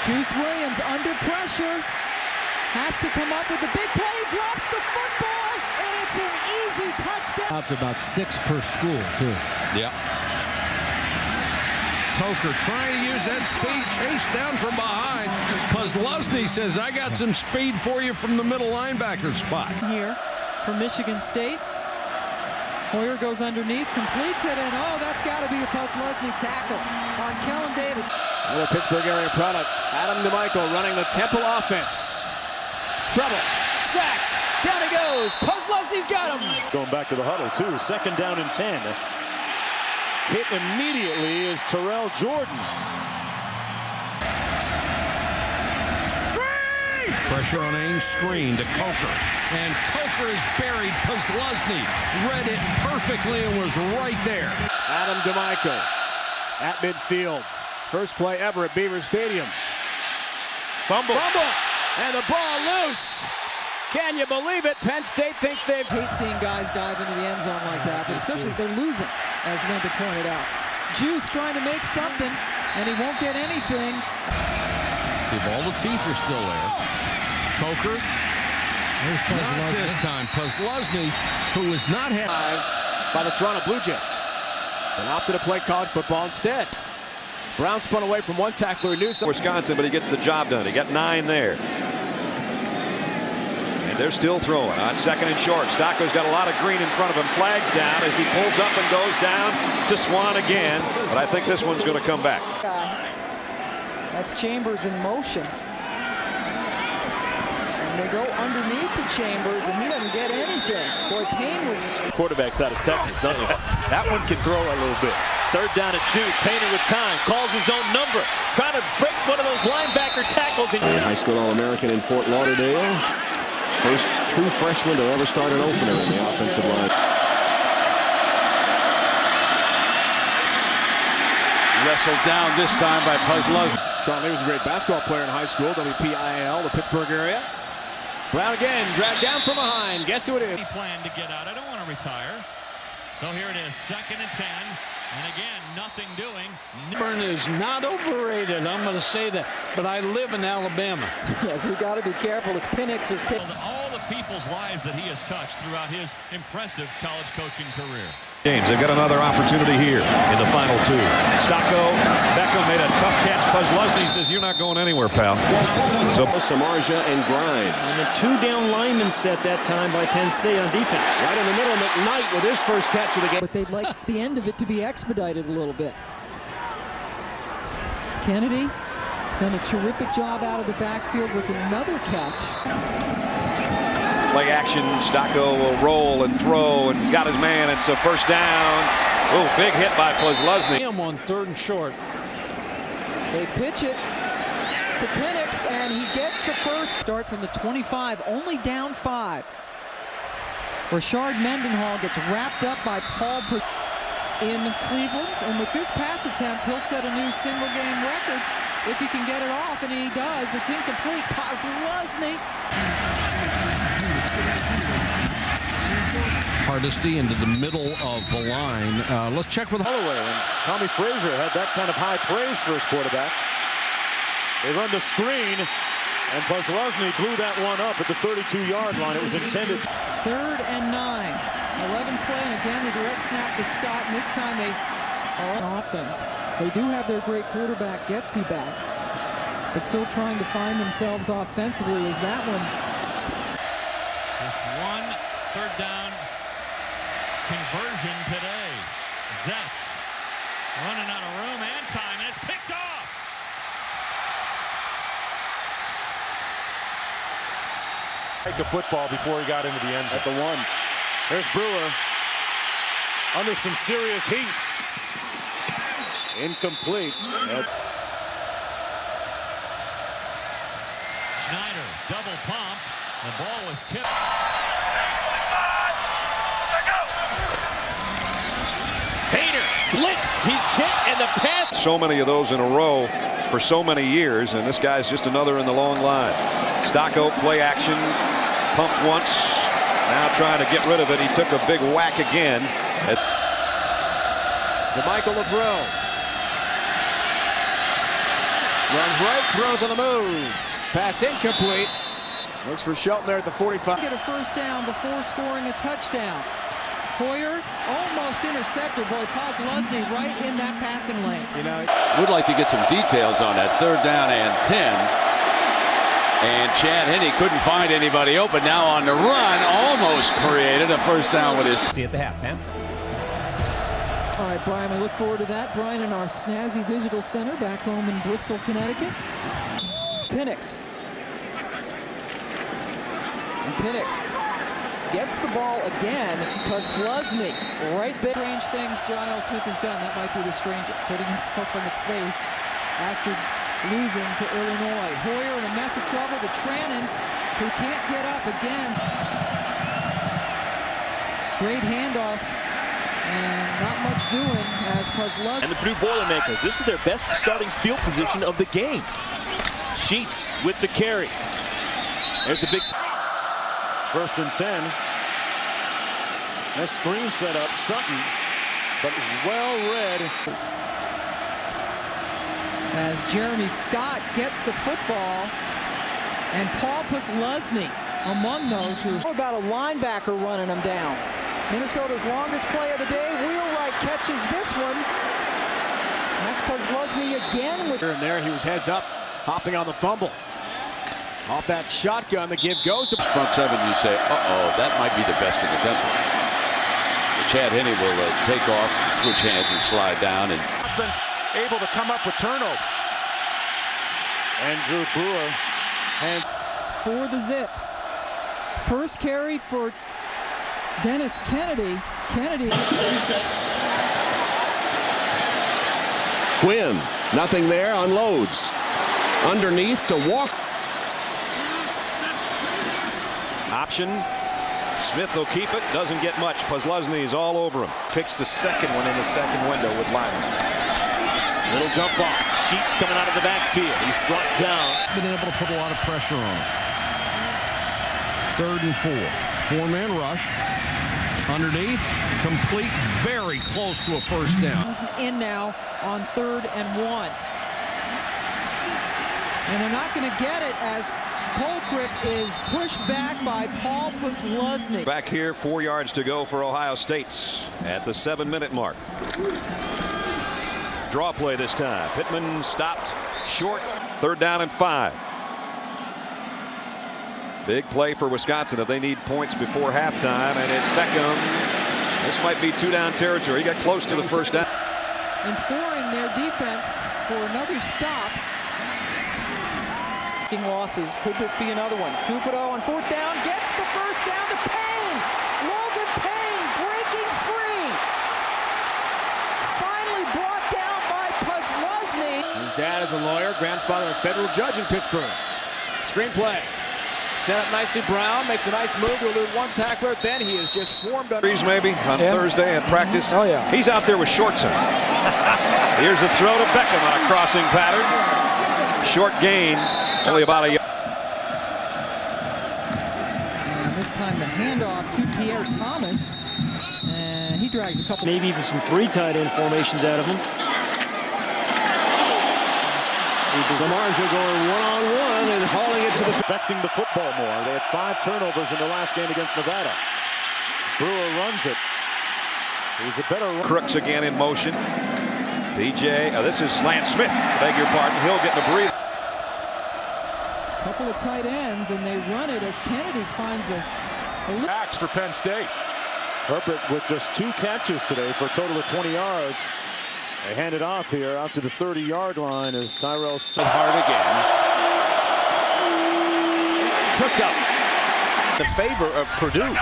Juice Williams under pressure. Has to come up with the big play. Drops the football, and it's an easy touchdown. Out to about 6 per school, too. Yeah. Coker trying to use that speed, chased down from behind. Posluszny says, I got some speed for you from the middle linebacker spot. Here for Michigan State. Hoyer goes underneath, completes it, and oh, that's got to be a Posluszny tackle on Kellen Davis. Another Pittsburgh area product. Adam DeMichael running the Temple offense. Trouble, sacked, down he goes. Posluszny's got him. Going back to the huddle, too. 2nd down and 10. Hit immediately is Terrell Jordan. Screen! Pressure on Ames, screen to Coker. And Coker is buried. Posluszny read it perfectly and was right there. Adam DeMichael at midfield. First play ever at Beaver Stadium. Fumble. And the ball loose. Can you believe it? Penn State thinks they've... Hate seeing guys dive into the end zone like that, but especially if they're losing, as Linda pointed out. Juice trying to make something, and he won't get anything. See if all the teeth are still there. Coker. There's Posluszny. Not this time. Posluszny, who is not having... By the Toronto Blue Jays. And opted to play college football instead. Brown spun away from one tackler, Newsom. Wisconsin, but he gets the job done. He got 9 there. And they're still throwing on 2nd and short. Stocko's got a lot of green in front of him. Flags down as he pulls up and goes down to Swan again. But I think this one's going to come back. That's Chambers in motion. And they go underneath to Chambers, and he doesn't get anything. Boy, Payne was... Quarterbacks out of Texas, don't you? That one can throw a little bit. 3rd down and 2. Painter with time. Calls his own number. Trying to break one of those linebacker tackles. High school All-American in Fort Lauderdale. First true freshman to ever start an opener in the offensive line. Wrestled down this time by Posluszny. Sean Lee was a great basketball player in high school. WPIAL, the Pittsburgh area. Brown again, dragged down from behind. Guess who it is? He planned to get out. I don't want to retire. So here it is, 2nd and 10. And again, nothing doing. Burn is not overrated. I'm going to say that. But I live in Alabama. Yes, you got to be careful as Penix is taking... All the people's lives that he has touched throughout his impressive college coaching career. James, they've got another opportunity here in the final 2. Stocko, Beckham made a tough catch. Posluszny says, you're not going anywhere, pal. So Samardzija and Grimes. And a 2-down lineman set that time by Penn State on defense. Right in the middle, McKnight with his first catch of the game. But they'd like the end of it to be expedited a little bit. Kennedy done a terrific job out of the backfield with another catch. Play action, Stocko will roll and throw, and he's got his man. It's a 1st down. Oh, big hit by Posluszny. Him on 3rd and short. They pitch it to Penix, and he gets the first. Start from the 25, only down 5. Rashard Mendenhall gets wrapped up by Paul in Cleveland, and with this pass attempt, he'll set a new single-game record if he can get it off, and he does. It's incomplete. Posluszny. Hardesty into the middle of the line. Let's check with Holloway. And Tommy Frazier had that kind of high praise for his quarterback. They run the screen, and Posluszny blew that one up at the 32-yard line. It was intended. 3rd and 9. 11 play, and again the direct snap to Scott, and this time they are on offense. They do have their great quarterback, Getsy, back, but still trying to find themselves offensively as that one. Just one 3rd down conversion today. Zetz running out of room and time, and it's picked off. Take a football before he got into the end zone. At the 1. There's Brewer under some serious heat. Incomplete. Schneider double pump. The ball was tipped. Painter blitzed. He's hit, and the pass. So many of those in a row for so many years, and this guy's just another in the long line. Stocko, play action, pumped once. Now trying to get rid of it. He took a big whack again. DeMichael to throw. Runs right, throws on the move. Pass incomplete. Looks for Shelton there at the 45. Get a first down before scoring a touchdown. Hoyer almost intercepted. Boy, Posluszny right in that passing lane. You know, Would like to get some details on that 3rd down and 10. And Chad Henne couldn't find anybody open. Now on the run, almost created a first down with his. See at the half, man. All right, Brian, we look forward to that. Brian in our snazzy digital center back home in Bristol, Connecticut. Penix. And Penix gets the ball again. Posluszny right there. Strange things Giles Smith has done. That might be the strangest. Hitting himself in the face after losing to Illinois. Hoyer in a mess of trouble to Trannon, who can't get up again. Straight handoff. And not much doing as Posluszny. And the Purdue Boilermakers, this is their best starting field position of the game. Sheets with the carry. There's the big. 1st and 10. Nice screen set up, Sutton, but well read. As Jeremy Scott gets the football, and Paul Posluszny among those who. How about a linebacker running him down? Minnesota's longest play of the day. Wheelwright catches this one. That's Posluszny again. With here and there, he was heads up, hopping on the fumble. Off that shotgun, the give goes to Front 7, you say, uh-oh, that might be the best in the country. But Chad Henne will take off and switch hands and slide down. And Been able to come up with turnovers. Andrew Brewer. And for the Zips. First carry for Dennis Kennedy. Quinn, nothing there, unloads. Underneath to walk. Option. Smith will keep it. Doesn't get much. Posluszny is all over him. Picks the second one in the second window with Lyman. Little jump ball. Sheets coming out of the backfield. He's brought down. Been able to put a lot of pressure on him. 3rd and 4. 4-man rush. Underneath. Complete. Very close to a first down. In now on 3rd and 1. And they're not going to get it as Colquitt is pushed back by Paul Posluszny. Back here, 4 yards to go for Ohio State at the 7-minute mark. Draw play this time. Pittman stopped short. 3rd down and 5. Big play for Wisconsin if they need points before halftime, and it's Beckham. This might be 2-down territory. He got close to the first down. Imploring their defense for another stop. Losses. Could this be another one? Cupido on 4th down gets the first down to Payne. Logan Payne breaking free. Finally brought down by Posluszny. His dad is a lawyer, grandfather a federal judge in Pittsburgh. Screenplay. Set up nicely. Brown makes a nice move to elude one tackler. Then he is just swarmed under. Maybe on Thursday at practice. Oh, yeah. He's out there with shorts on. Here's a throw to Beckham on a crossing pattern. Short gain. Only about a yard. And this time the handoff to Pierre Thomas. And he drags a couple. Maybe even some 3 tight end formations out of him. Samars are going one-on-one and hauling it to the. affecting the football more. They had 5 turnovers in the last game against Nevada. Brewer runs it. He's a better run. Crooks again in motion. BJ. This is Lance Smith. Beg your pardon. He'll get the breathe. Couple of tight ends, and they run it as Kennedy finds a Backs for Penn State. Herbert with just 2 catches today for a total of 20 yards. They hand it off here out to the 30-yard line as Tyrell hard again. Tripped up. The favor of Purdue.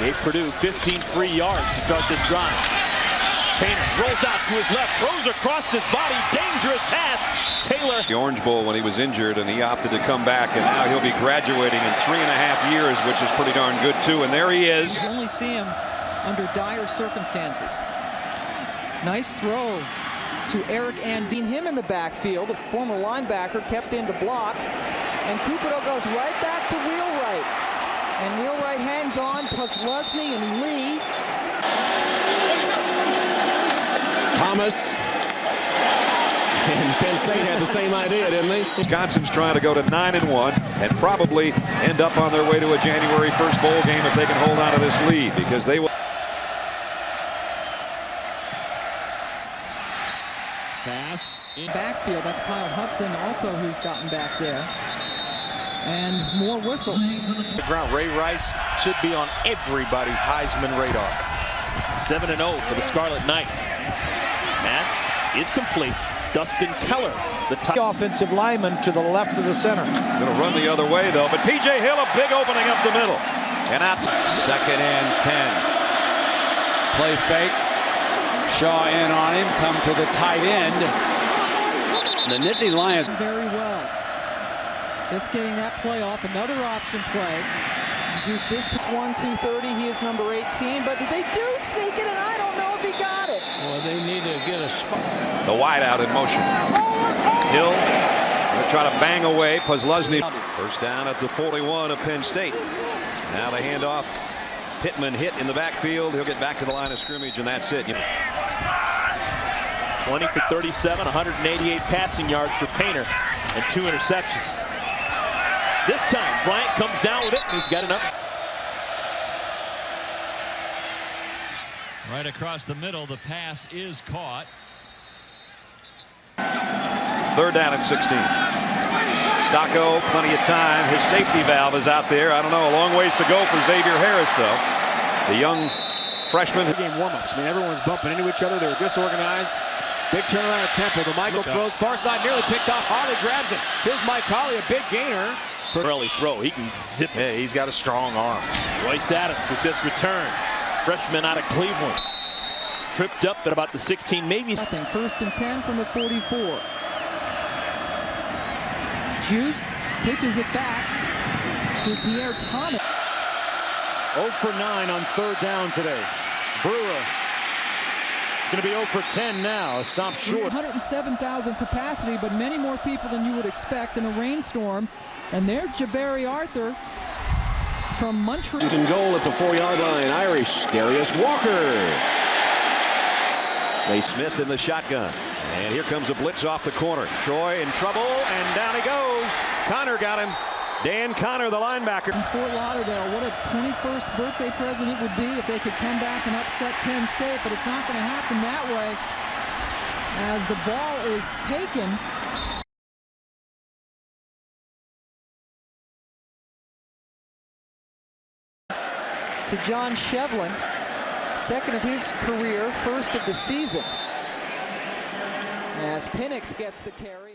Gave Purdue 15 free yards to start this drive. Painter rolls out to his left, throws across his body, dangerous pass. Taylor. The Orange Bowl when he was injured, and he opted to come back, and now he'll be graduating in 3.5 years, which is pretty darn good too. And there he is. You only see him under dire circumstances. Nice throw to Eric Andine. Him in the backfield, the former linebacker, kept in to block, and Cupido goes right back to Wheelwright, and Wheelwright hangs on. Posluszny and Lee. Thomas. And Penn State had the same idea, didn't they? Wisconsin's trying to go to 9-1 and probably end up on their way to a January 1st bowl game if they can hold on to this lead, because they will. Pass. In backfield, that's Kyle Hudson also who's gotten back there. And more whistles. The ground. Ray Rice should be on everybody's Heisman radar. 7-0 for the Scarlet Knights. Pass is complete. Dustin Keller, the top offensive lineman to the left of the center. Going to run the other way, though. But P.J. Hill, a big opening up the middle. And out. 2nd and 10. Play fake. Shaw in on him. Come to the tight end. The Nittany Lions. Very well. Just getting that play off. Another option play. Juice this to 1-2-30. He is number 18. But they do sneak it, and I don't know if he got it. Well, they need to get a spot. The wide out in motion. Hill going to try to bang away. Posluszny. First down at the 41 of Penn State. Now the handoff. Pittman hit in the backfield. He'll get back to the line of scrimmage, and that's it. 20 for 37, 188 passing yards for Painter, and 2 interceptions. This time, Bryant comes down with it, and he's got enough. Right across the middle, the pass is caught. 3rd down at 16. Stocco, plenty of time. His safety valve is out there. I don't know, a long ways to go for Xavier Harris, though. The young freshman. Game warm-ups. I mean, everyone's bumping into each other. They're disorganized. Big turnaround at Temple. The Michael throws far side, nearly picked off. Harley grabs it. Here's Mike Harley, a big gainer. Early throw. He can zip it. Yeah, he's got a strong arm. Royce Adams with this return. Freshman out of Cleveland. Tripped up at about the 16, maybe. Nothing. 1st and 10 from the 44. Juice pitches it back to Pierre Thomas. 0 for 9 on 3rd down today. Brewer. It's going to be 0 for 10 now. Stop short. 107,000 capacity, but many more people than you would expect in a rainstorm. And there's Jabari Arthur from Montreal. In goal at the 4-yard line. Irish. Darius Walker. Smith in the shotgun. And here comes a blitz off the corner. Troy in trouble, and down he goes. Connor got him. Dan Connor, the linebacker. In Fort Lauderdale, what a 21st birthday present it would be if they could come back and upset Penn State, but it's not going to happen that way as the ball is taken. To John Shevlin, 2nd of his career, 1st of the season. As Penix gets the carry.